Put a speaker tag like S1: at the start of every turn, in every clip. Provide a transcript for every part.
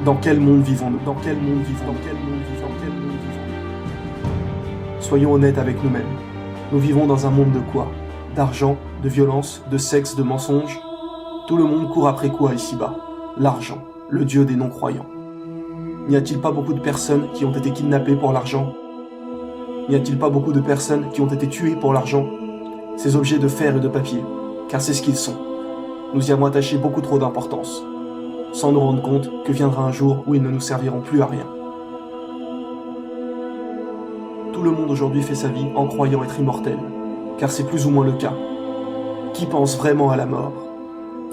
S1: Dans quel monde vivons-nous? Dans quel monde vivons-nous? Dans quel monde vivons-nous? Dans quel monde vivons-nous? Soyons honnêtes avec nous-mêmes. Nous vivons dans un monde de quoi? D'argent, de violence, de sexe, de mensonges. Tout le monde court après quoi ici-bas? L'argent, le dieu des non-croyants. N'y a-t-il pas beaucoup de personnes qui ont été kidnappées pour l'argent? N'y a-t-il pas beaucoup de personnes qui ont été tuées pour l'argent? Ces objets de fer et de papier, car c'est ce qu'ils sont. Nous y avons attaché beaucoup trop d'importance, sans nous rendre compte que viendra un jour où ils ne nous serviront plus à rien. Tout le monde aujourd'hui fait sa vie en croyant être immortel, car c'est plus ou moins le cas. Qui pense vraiment à la mort?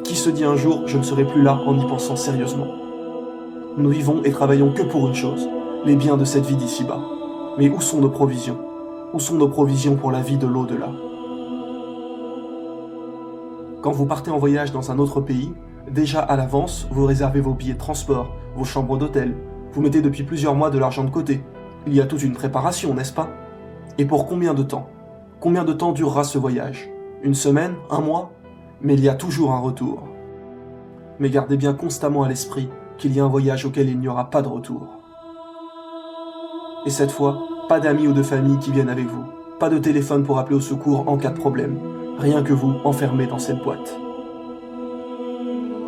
S1: Qui se dit un jour « je ne serai plus là » en y pensant sérieusement? Nous vivons et travaillons que pour une chose, les biens de cette vie d'ici-bas. Mais où sont nos provisions? Où sont nos provisions pour la vie de l'au-delà? Quand vous partez en voyage dans un autre pays, déjà à l'avance, vous réservez vos billets de transport, vos chambres d'hôtel, vous mettez depuis plusieurs mois de l'argent de côté. Il y a toute une préparation, n'est-ce pas? Et pour combien de temps? Combien de temps durera ce voyage? Une semaine? Un mois? Mais il y a toujours un retour. Mais gardez bien constamment à l'esprit qu'il y a un voyage auquel il n'y aura pas de retour. Et cette fois, pas d'amis ou de famille qui viennent avec vous, pas de téléphone pour appeler au secours en cas de problème, rien que vous enfermé dans cette boîte.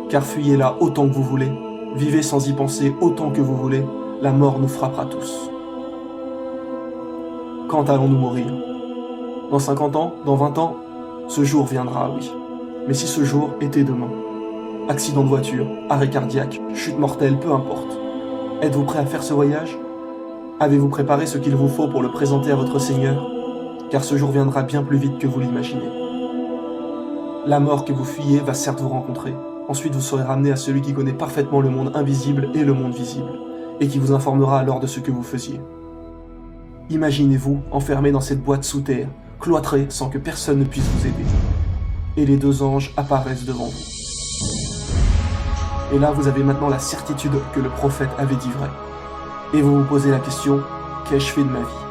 S1: Car fuyez-la autant que vous voulez, vivez sans y penser autant que vous voulez, la mort nous frappera tous. Quand allons-nous mourir? Dans 50 ans? Dans 20 ans? Ce jour viendra, oui. Mais si ce jour était demain? Accident de voiture, arrêt cardiaque, chute mortelle, peu importe. Êtes-vous prêt à faire ce voyage? Avez-vous préparé ce qu'il vous faut pour le présenter à votre Seigneur? Car ce jour viendra bien plus vite que vous l'imaginez. La mort que vous fuyez va certes vous rencontrer. Ensuite, vous serez ramené à celui qui connaît parfaitement le monde invisible et le monde visible, et qui vous informera alors de ce que vous faisiez. Imaginez-vous enfermé dans cette boîte sous terre, cloîtré sans que personne ne puisse vous aider. Et les deux anges apparaissent devant vous. Et là, vous avez maintenant la certitude que le prophète avait dit vrai. Et vous vous posez la question, qu'ai-je fait de ma vie?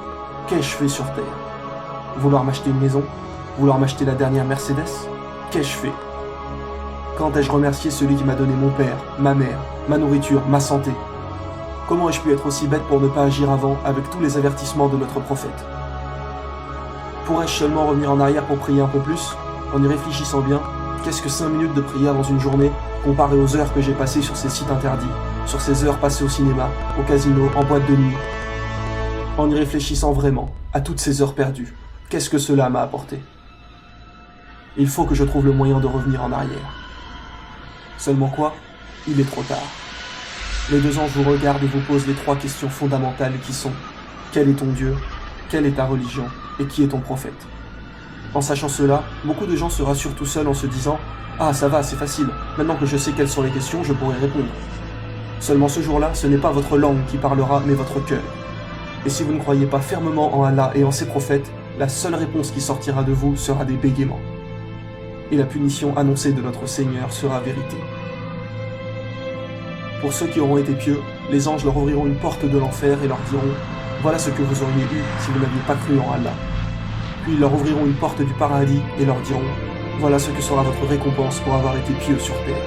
S1: Qu'ai-je fait sur terre? Vouloir m'acheter une maison? Vouloir m'acheter la dernière Mercedes? Qu'ai-je fait? Quand ai-je remercié celui qui m'a donné mon père, ma mère, ma nourriture, ma santé? Comment ai-je pu être aussi bête pour ne pas agir avant avec tous les avertissements de notre prophète? Pourrais-je seulement revenir en arrière pour prier un peu plus? En y réfléchissant bien, qu'est-ce que 5 minutes de prière dans une journée comparé aux heures que j'ai passées sur ces sites interdits, sur ces heures passées au cinéma, au casino, en boîte de nuit? En y réfléchissant vraiment, à toutes ces heures perdues, qu'est-ce que cela m'a apporté? Il faut que je trouve le moyen de revenir en arrière. Seulement quoi? Il est trop tard. Les deux anges vous regardent et vous posent les 3 questions fondamentales qui sont: quel est ton Dieu? Quelle est ta religion? Et qui est ton prophète? En sachant cela, beaucoup de gens se rassurent tout seuls en se disant: ah, ça va, c'est facile, maintenant que je sais quelles sont les questions, je pourrai répondre. Seulement ce jour-là, ce n'est pas votre langue qui parlera, mais votre cœur. Et si vous ne croyez pas fermement en Allah et en ses prophètes, la seule réponse qui sortira de vous sera des bégaiements. Et la punition annoncée de notre Seigneur sera vérité. Pour ceux qui auront été pieux, les anges leur ouvriront une porte de l'enfer et leur diront: voilà ce que vous auriez eu si vous n'aviez pas cru en Allah. Puis ils leur ouvriront une porte du paradis et leur diront: voilà ce que sera votre récompense pour avoir été pieux sur terre.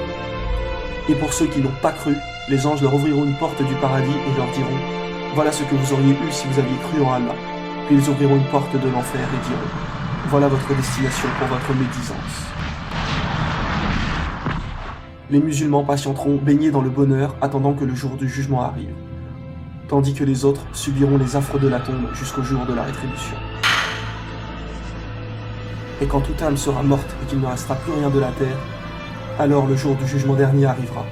S1: Et pour ceux qui n'ont pas cru, les anges leur ouvriront une porte du paradis et leur diront: voilà ce que vous auriez eu si vous aviez cru en Allah. Puis ils ouvriront une porte de l'enfer et diront: voilà votre destination pour votre médisance. Les musulmans patienteront baignés dans le bonheur, attendant que le jour du jugement arrive, tandis que les autres subiront les affres de la tombe jusqu'au jour de la rétribution. Et quand toute âme sera morte et qu'il ne restera plus rien de la terre, alors le jour du jugement dernier arrivera.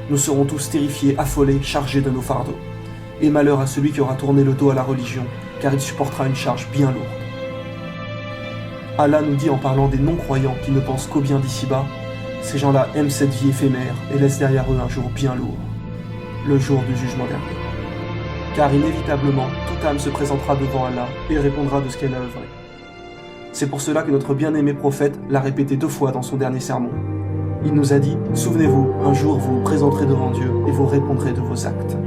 S1: Nous serons tous terrifiés, affolés, chargés de nos fardeaux. Et malheur à celui qui aura tourné le dos à la religion, car il supportera une charge bien lourde. Allah nous dit en parlant des non-croyants qui ne pensent qu'au bien d'ici-bas: ces gens-là aiment cette vie éphémère et laissent derrière eux un jour bien lourd, le jour du jugement dernier. Car inévitablement, toute âme se présentera devant Allah et répondra de ce qu'elle a œuvré. C'est pour cela que notre bien-aimé prophète l'a répété 2 fois dans son dernier sermon. Il nous a dit: souvenez-vous, un jour vous vous présenterez devant Dieu et vous répondrez de vos actes.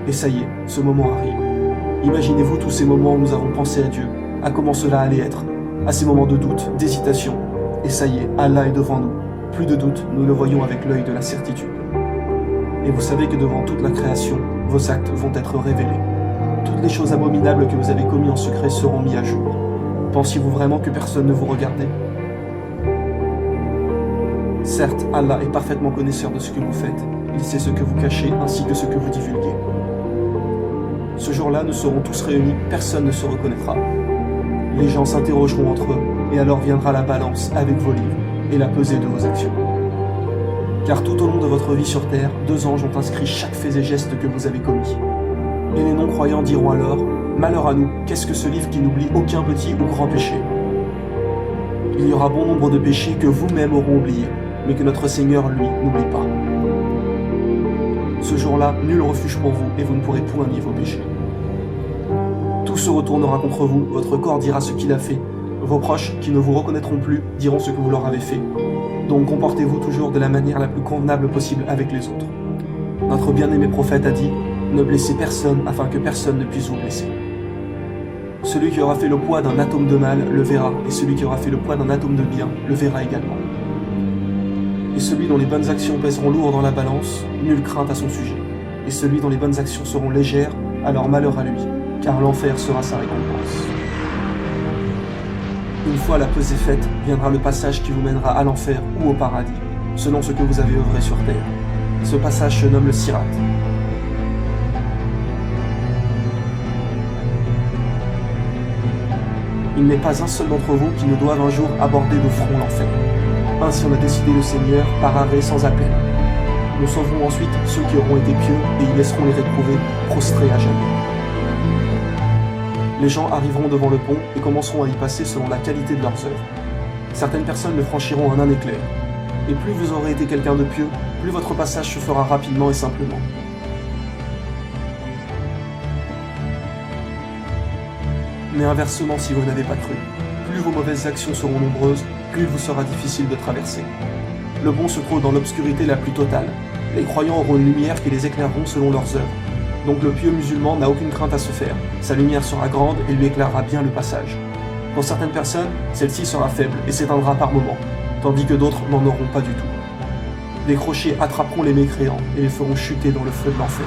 S1: Et ça y est, ce moment arrive. Imaginez-vous tous ces moments où nous avons pensé à Dieu, à comment cela allait être, à ces moments de doute, d'hésitation. Et ça y est, Allah est devant nous. Plus de doute, nous le voyons avec l'œil de la certitude. Et vous savez que devant toute la création, vos actes vont être révélés. Toutes les choses abominables que vous avez commises en secret seront mises à jour. Pensiez-vous vraiment que personne ne vous regardait? Certes, Allah est parfaitement connaisseur de ce que vous faites. Il sait ce que vous cachez ainsi que ce que vous divulguez. Ce jour-là, nous serons tous réunis, personne ne se reconnaîtra. Les gens s'interrogeront entre eux, et alors viendra la balance avec vos livres et la pesée de vos actions. Car tout au long de votre vie sur terre, 2 anges ont inscrit chaque fait et geste que vous avez commis. Et les non-croyants diront alors, « Malheur à nous, qu'est-ce que ce livre qui n'oublie aucun petit ou grand péché ?» Il y aura bon nombre de péchés que vous-même auront oubliés, mais que notre Seigneur, lui, n'oublie pas. Ce jour-là, nul refuge pour vous, et vous ne pourrez point nier vos péchés. Tout se retournera contre vous, votre corps dira ce qu'il a fait, vos proches, qui ne vous reconnaîtront plus, diront ce que vous leur avez fait. Donc comportez-vous toujours de la manière la plus convenable possible avec les autres. Notre bien-aimé prophète a dit, « Ne blessez personne afin que personne ne puisse vous blesser. » Celui qui aura fait le poids d'un atome de mal le verra, et celui qui aura fait le poids d'un atome de bien le verra également. Et celui dont les bonnes actions pèseront lourd dans la balance, nulle crainte à son sujet. Et celui dont les bonnes actions seront légères, alors malheur à lui, car l'enfer sera sa récompense. Une fois la pesée faite, viendra le passage qui vous mènera à l'enfer ou au paradis, selon ce que vous avez œuvré sur terre. Ce passage se nomme le Sirat. Il n'est pas un seul d'entre vous qui ne doive un jour aborder de front l'enfer. Ainsi en a décidé le Seigneur par arrêt sans appel. Nous sauverons ensuite ceux qui auront été pieux et y laisserons les réprouvés prostrés à jamais. Les gens arriveront devant le pont et commenceront à y passer selon la qualité de leurs œuvres. Certaines personnes le franchiront en un éclair. Et plus vous aurez été quelqu'un de pieux, plus votre passage se fera rapidement et simplement. Mais inversement, si vous n'avez pas cru, plus vos mauvaises actions seront nombreuses, plus il vous sera difficile de traverser. Le pont se trouve dans l'obscurité la plus totale. Les croyants auront une lumière qui les éclaireront selon leurs œuvres. Donc le pieux musulman n'a aucune crainte à se faire. Sa lumière sera grande et lui éclairera bien le passage. Pour certaines personnes, celle-ci sera faible et s'éteindra par moments, tandis que d'autres n'en auront pas du tout. Des crochets attraperont les mécréants et les feront chuter dans le feu de l'enfer.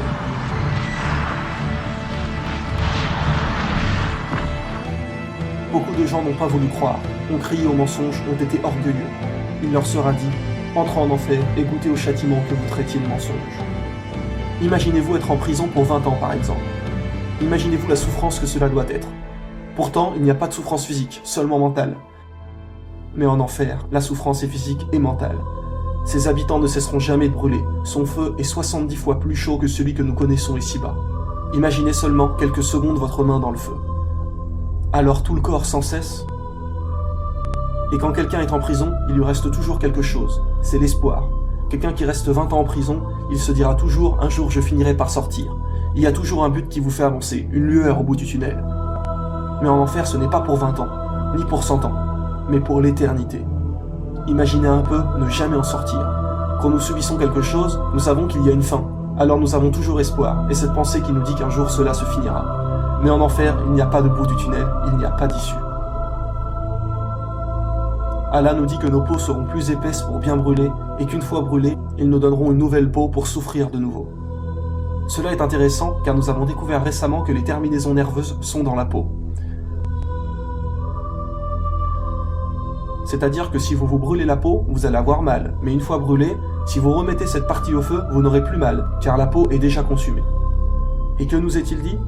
S1: Beaucoup de gens n'ont pas voulu croire, ont crié au mensonge, ont été orgueilleux. Il leur sera dit, entrez en enfer et goûtez au châtiment que vous traitiez de mensonge. Imaginez-vous être en prison pour 20 ans par exemple. Imaginez-vous la souffrance que cela doit être. Pourtant, il n'y a pas de souffrance physique, seulement mentale. Mais en enfer, la souffrance est physique et mentale. Ses habitants ne cesseront jamais de brûler. Son feu est 70 fois plus chaud que celui que nous connaissons ici-bas. Imaginez seulement quelques secondes votre main dans le feu. Alors tout le corps sans cesse. Et quand quelqu'un est en prison, il lui reste toujours quelque chose, c'est l'espoir. Quelqu'un qui reste 20 ans en prison, il se dira toujours « un jour je finirai par sortir ». Il y a toujours un but qui vous fait avancer, une lueur au bout du tunnel. Mais en enfer, ce n'est pas pour 20 ans, ni pour 100 ans, mais pour l'éternité. Imaginez un peu ne jamais en sortir. Quand nous subissons quelque chose, nous savons qu'il y a une fin, alors nous avons toujours espoir, et cette pensée qui nous dit qu'un jour cela se finira. Mais en enfer, il n'y a pas de bout du tunnel, il n'y a pas d'issue. Allah nous dit que nos peaux seront plus épaisses pour bien brûler, et qu'une fois brûlées, ils nous donneront une nouvelle peau pour souffrir de nouveau. Cela est intéressant car nous avons découvert récemment que les terminaisons nerveuses sont dans la peau. C'est-à-dire que si vous vous brûlez la peau, vous allez avoir mal, mais une fois brûlée, si vous remettez cette partie au feu, vous n'aurez plus mal, car la peau est déjà consumée. Et que nous est-il dit ?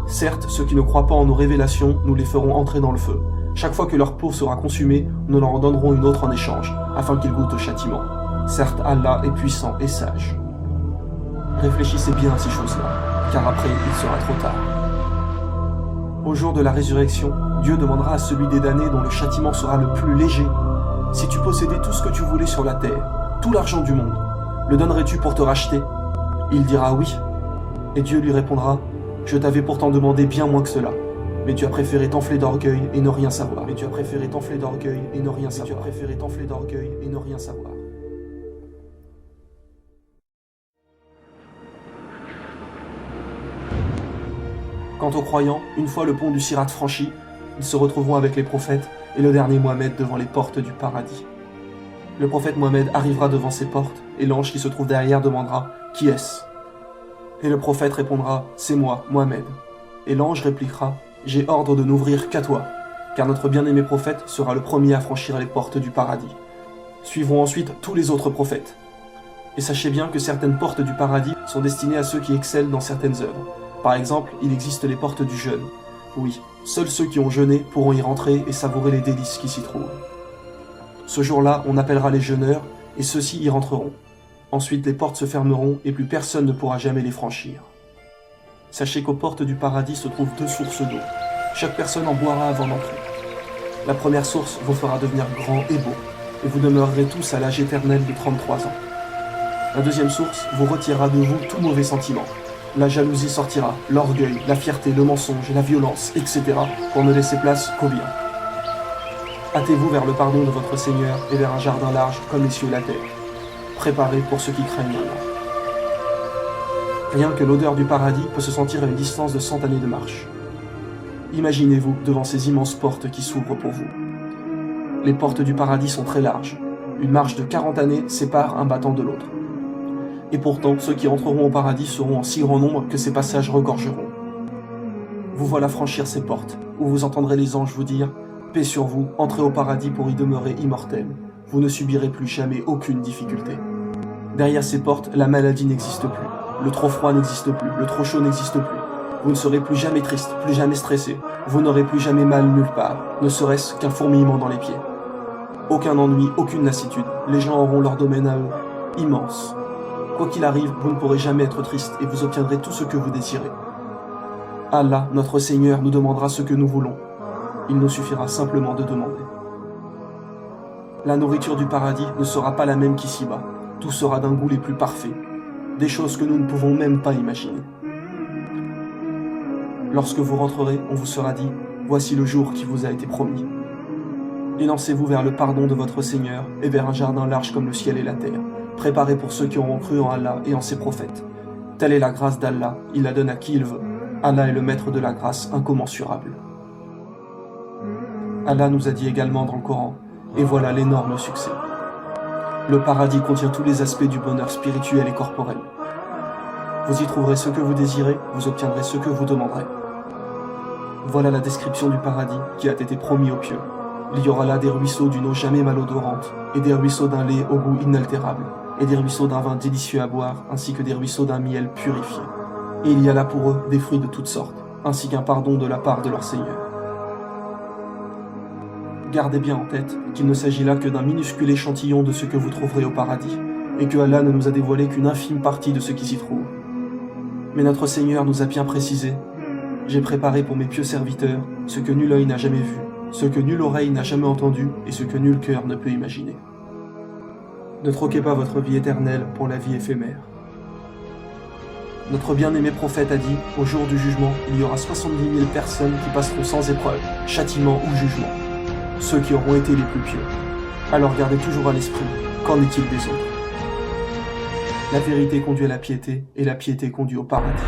S1: Certes, ceux qui ne croient pas en nos révélations, nous les ferons entrer dans le feu. Chaque fois que leur peau sera consumée, nous leur en donnerons une autre en échange, afin qu'ils goûtent au châtiment. Certes, Allah est puissant et sage. Réfléchissez bien à ces choses-là, car après, il sera trop tard. Au jour de la résurrection, Dieu demandera à celui des damnés dont le châtiment sera le plus léger, « Si tu possédais tout ce que tu voulais sur la terre, tout l'argent du monde, le donnerais-tu pour te racheter ?» Il dira « Oui ». Et Dieu lui répondra, « Je t'avais pourtant demandé bien moins que cela, mais tu as préféré t'enfler d'orgueil et ne rien savoir. Mais tu as préféré t'enfler d'orgueil et ne rien savoir. Tu as préféré t'enfler d'orgueil et ne rien savoir. » Quant aux croyants, une fois le pont du Sirat franchi, ils se retrouveront avec les prophètes et le dernier Mohammed devant les portes du paradis. Le prophète Mohammed arrivera devant ces portes et l'ange qui se trouve derrière demandera « Qui est-ce » Et le prophète répondra « C'est moi, Mohammed ». Et l'ange répliquera « J'ai ordre de n'ouvrir qu'à toi, car notre bien-aimé prophète sera le premier à franchir les portes du paradis. Suivront ensuite tous les autres prophètes. Et sachez bien que certaines portes du paradis sont destinées à ceux qui excellent dans certaines œuvres. Par exemple, il existe les portes du jeûne. Oui, seuls ceux qui ont jeûné pourront y rentrer et savourer les délices qui s'y trouvent. Ce jour-là, on appellera les jeûneurs, et ceux-ci y rentreront. Ensuite, les portes se fermeront, et plus personne ne pourra jamais les franchir. Sachez qu'aux portes du paradis se trouvent 2 sources d'eau. Chaque personne en boira avant d'entrer. La première source vous fera devenir grand et beau, et vous demeurerez tous à l'âge éternel de 33 ans. La deuxième source vous retirera de vous tout mauvais sentiment. La jalousie sortira, l'orgueil, la fierté, le mensonge, la violence, etc. pour ne laisser place qu'au bien. Hâtez-vous vers le pardon de votre Seigneur et vers un jardin large comme les cieux et la terre. Préparez pour ceux qui craignent Allah. Rien que l'odeur du paradis peut se sentir à une distance de 100 années de marche. Imaginez-vous devant ces immenses portes qui s'ouvrent pour vous. Les portes du paradis sont très larges. Une marche de 40 années sépare un battant de l'autre. Et pourtant, ceux qui entreront au paradis seront en si grand nombre que ces passages regorgeront. Vous voilà franchir ces portes, où vous entendrez les anges vous dire « Paix sur vous, entrez au paradis pour y demeurer immortel. Vous ne subirez plus jamais aucune difficulté. » Derrière ces portes, la maladie n'existe plus. Le trop froid n'existe plus, le trop chaud n'existe plus. Vous ne serez plus jamais triste, plus jamais stressé. Vous n'aurez plus jamais mal nulle part, ne serait-ce qu'un fourmillement dans les pieds. Aucun ennui, aucune lassitude. Les gens auront leur domaine à eux, immense. Quoi qu'il arrive, vous ne pourrez jamais être triste et vous obtiendrez tout ce que vous désirez. Allah, notre Seigneur, nous demandera ce que nous voulons. Il nous suffira simplement de demander. La nourriture du paradis ne sera pas la même qu'ici-bas. Tout sera d'un goût les plus parfaits. Des choses que nous ne pouvons même pas imaginer. Lorsque vous rentrerez, on vous sera dit « Voici le jour qui vous a été promis ». Élancez-vous vers le pardon de votre Seigneur et vers un jardin large comme le ciel et la terre, préparé pour ceux qui auront cru en Allah et en ses prophètes. Telle est la grâce d'Allah, il la donne à qui il veut. Allah est le maître de la grâce incommensurable. Allah nous a dit également dans le Coran, et voilà l'énorme succès. Le paradis contient tous les aspects du bonheur spirituel et corporel. Vous y trouverez ce que vous désirez, vous obtiendrez ce que vous demanderez. Voilà la description du paradis qui a été promis aux pieux. Il y aura là des ruisseaux d'une eau jamais malodorante, et des ruisseaux d'un lait au goût inaltérable, et des ruisseaux d'un vin délicieux à boire, ainsi que des ruisseaux d'un miel purifié. Et il y a là pour eux des fruits de toutes sortes, ainsi qu'un pardon de la part de leur Seigneur. Gardez bien en tête qu'il ne s'agit là que d'un minuscule échantillon de ce que vous trouverez au paradis, et que Allah ne nous a dévoilé qu'une infime partie de ce qui s'y trouve. Mais notre Seigneur nous a bien précisé « J'ai préparé pour mes pieux serviteurs ce que nul œil n'a jamais vu, ce que nulle oreille n'a jamais entendu et ce que nul cœur ne peut imaginer. » Ne troquez pas votre vie éternelle pour la vie éphémère. Notre bien-aimé prophète a dit « Au jour du jugement, il y aura 70 000 personnes qui passeront sans épreuve, châtiment ou jugement. Ceux qui auront été les plus pieux. Alors gardez toujours à l'esprit, qu'en est-il des autres ? La vérité conduit à la piété, et la piété conduit au paradis.